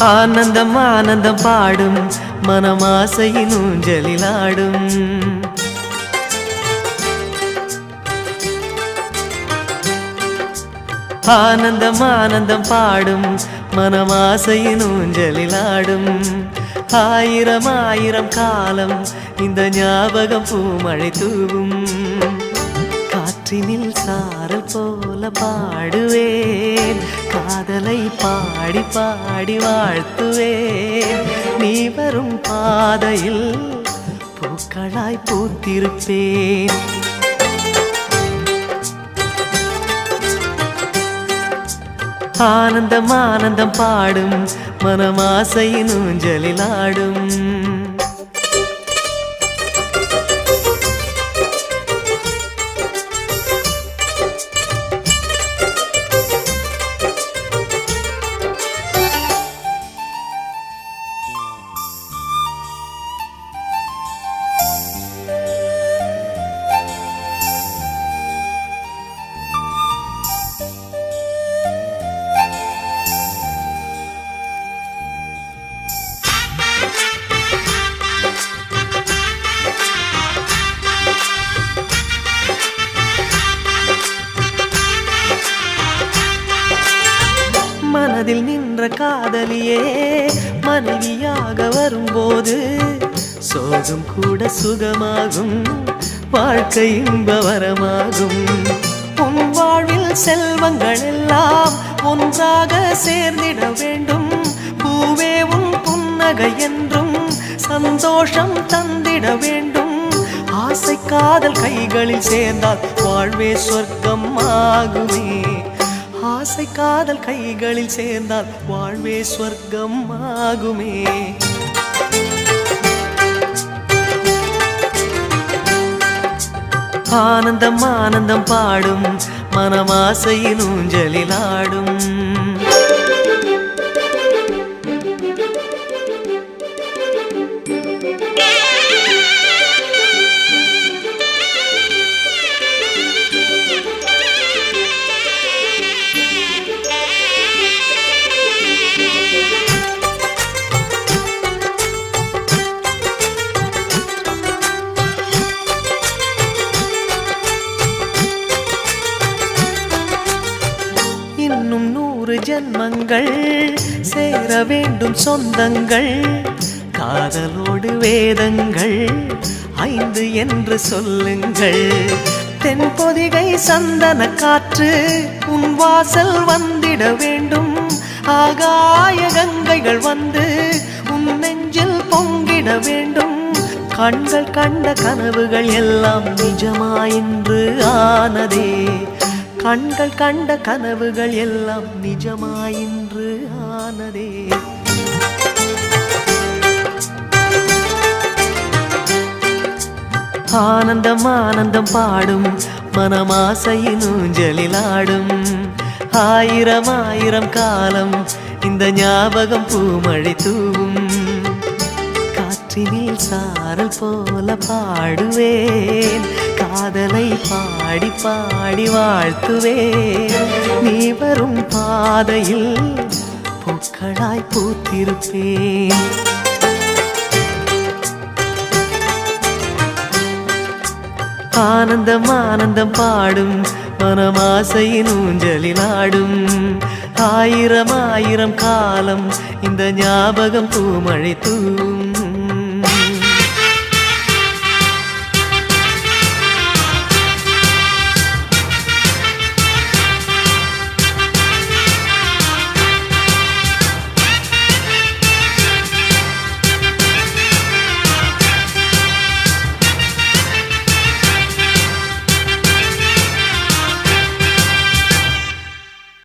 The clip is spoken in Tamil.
ஆனந்தம் ஆனந்தம் பாடும் மனமாசையின் ஊஞ்சலிலாடும். ஆனந்தம் ஆனந்தம் பாடும் மனமாசையின் ஊஞ்சலிலாடும். ஆயிரம் ஆயிரம் காலம் இந்த ஞாபகம் பூமழை தூவும். காற்றினில் சாரல் போல பாடுவேன், காதலை பாடி பாடி வாழ்த்துவேன். நீ வரும் பாதையில் பூக்களாய் பூத்திருப்பேன். ஆனந்தம் ஆனந்தம் பாடும் மனமாசையின் ஊஞ்சலிலாடும். மனதில் நின்ற காதலியே மனைவியாக வரும்போது சோகம் கூட சுகமாகும், வாழ்க்கை இன்பவரமாகும். உன் வாழ்வில் செல்வங்கள் எல்லாம் ஒன்றாக சேர்ந்திட வேண்டும். பூவே உன் புன்னகை என்றும் சந்தோஷம் தந்திட வேண்டும். ஆசை காதல் கைகளில் சேர்ந்தால் வாழ்வே சொர்க்கம் ஆகுமே. ஆசை காதல் கைகளில் சேர்ந்தால் வாழ்வே சொர்க்கம் ஆகுமே. ஆனந்தம் ஆனந்தம் பாடும் மனமாசையின் ஊஞ்சலிலாடும். இன்னும் 100 ஜென்மங்கள் சேர வேண்டும் சொந்தங்கள். காதலோடு வேதங்கள் 5 என்று சொல்லுங்கள். தென்பொதிகை சந்தன காற்று உன் வாசல் வந்திட வேண்டும். ஆகாய கங்கைகள் வந்து உன் நெஞ்சில் பொங்கிட வேண்டும். கண்கள் கண்ட கனவுகள் எல்லாம் நிஜமாயின்று ஆனதே. கண்கள் கண்ட கனவுகள் எல்லாம் நிஜமாயின்று ஆனதே. ஆனந்தம் ஆனந்தம் பாடும் மனமாசையின் ஊஞ்சலிலாடும். ஆயிரம் ஆயிரம் காலம் இந்த ஞாபகம் பூமழை தூவும். காற்றினில் சாரல் போல பாடுவேன், காதலை பாடி பாடி வாழ்த்துவேன். நீ வரும் பாதையில் பூக்களாய் பூத்திருப்பேன். ஆனந்தம் ஆனந்தம் பாடும் மனமாசையின் ஊஞ்சலிலாடும். ஆயிரம் ஆயிரம் காலம் இந்த ஞாபகம் பூமழை தூவும்.